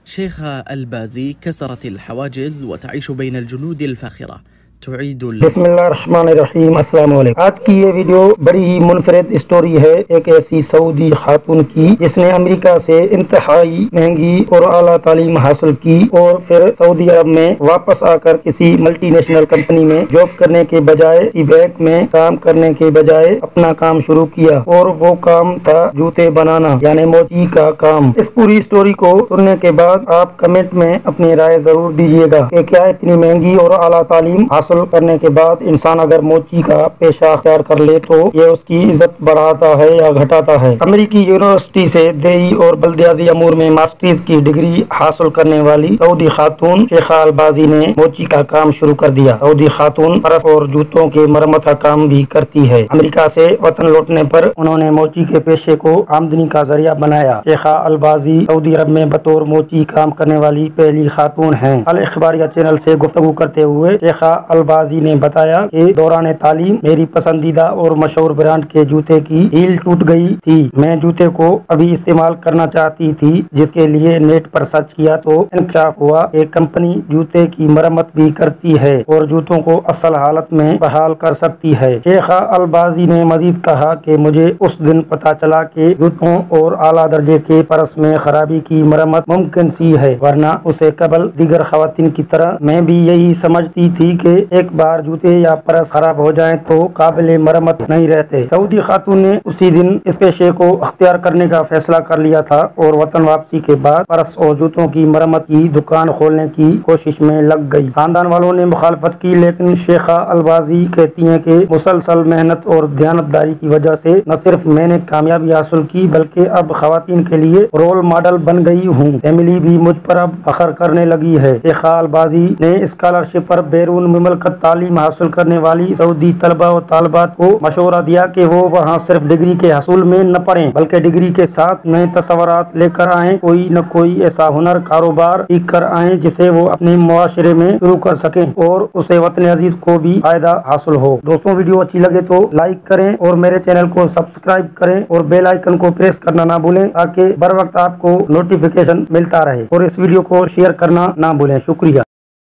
شيخة البازي كسرت الحواجز وتعيش بين الجنود الفاخرة تعيد بسم اللہ الرحمن الرحیم۔ السلام علیکم۔ آج کی یہ ویڈیو بڑی ہی منفرد اسٹوری ہے ایک ایسی سعودی خاتون کی جس نے امریکہ سے انتہائی مہنگی اور اعلیٰ تعلیم حاصل کی اور پھر سعودی عرب میں واپس آ کر کسی ملٹی نیشنل کمپنی میں جاب کرنے کے بجائے بینک میں کام کرنے کے بجائے اپنا کام شروع کیا، اور وہ کام تھا جوتے بنانا، یعنی موچی کا کام۔ اس پوری اسٹوری کو سننے کے بعد آپ کمنٹ میں اپنی رائے ضرور دیجیے گا کہ کیا اتنی مہنگی اور اعلیٰ تعلیم حاصل کرنے کے بعد انسان اگر موچی کا پیشہ اختیار کر لے تو یہ اس کی عزت بڑھاتا ہے یا گھٹاتا ہے؟ امریکی یونیورسٹی سے دیہی اور بلدیاتی امور میں ماسٹریز کی ڈگری حاصل کرنے والی سعودی خاتون شیخہ البازی نے موچی کا کام شروع کر دیا۔ سعودی خاتون پرس اور جوتوں کے مرمت کا کام بھی کرتی ہے۔ امریکہ سے وطن لوٹنے پر انہوں نے موچی کے پیشے کو آمدنی کا ذریعہ بنایا۔ شیخہ البازی سعودی عرب میں بطور موچی کام کرنے والی پہلی خاتون ہیں۔ الاخباریہ چینل سے گفتگو کرتے ہوئے شیخہ البازی نے بتایا کہ دوران تعلیم میری پسندیدہ اور مشہور برانڈ کے جوتے کی ہیل ٹوٹ گئی تھی۔ میں جوتے کو ابھی استعمال کرنا چاہتی تھی، جس کے لیے نیٹ پر سرچ کیا تو انکشاف ہوا کہ کمپنی جوتے کی مرمت بھی کرتی ہے اور جوتوں کو اصل حالت میں بحال کر سکتی ہے۔ شیخہ البازی نے مزید کہا کہ مجھے اس دن پتا چلا کہ جوتوں اور اعلیٰ درجے کے پرس میں خرابی کی مرمت ممکن سی ہے، ورنہ اسے قبل دیگر خواتین کی طرح میں بھی یہی سمجھتی تھی کہ ایک بار جوتے یا پرس خراب ہو جائیں تو قابل مرمت نہیں رہتے۔ سعودی خاتون نے اسی دن اس پیشے کو اختیار کرنے کا فیصلہ کر لیا تھا اور وطن واپسی کے بعد پرس اور جوتوں کی مرمت کی دکان کھولنے کی کوشش میں لگ گئی۔ خاندان والوں نے مخالفت کی، لیکن شیخہ البازی کہتی ہیں کہ مسلسل محنت اور دیانتداری کی وجہ سے نہ صرف میں نے کامیابی حاصل کی بلکہ اب خواتین کے لیے رول ماڈل بن گئی ہوں۔ فیملی بھی مجھ پر اب فخر کرنے لگی ہے۔ شیخہ البازی نے اسکالرشپ پر بیرون مملکت تعلیم حاصل کرنے والی سعودی طلباء و طالبات کو مشورہ دیا کہ وہ وہاں صرف ڈگری کے حصول میں نہ پڑیں بلکہ ڈگری کے ساتھ نئے تصورات لے کر آئیں، کوئی نہ کوئی ایسا ہنر کاروبار سیکھ کر آئیں جسے وہ اپنے معاشرے میں شروع کر سکیں اور اسے وطن عزیز کو بھی فائدہ حاصل ہو۔ دوستوں، ویڈیو اچھی لگے تو لائک کریں اور میرے چینل کو سبسکرائب کریں اور بیل آئیکن کو پریس کرنا نہ بھولیں تاکہ بر وقت آپ کو نوٹیفیکیشن ملتا رہے، اور اس ویڈیو کو شیئر کرنا نہ بھولیں۔ شکریہ۔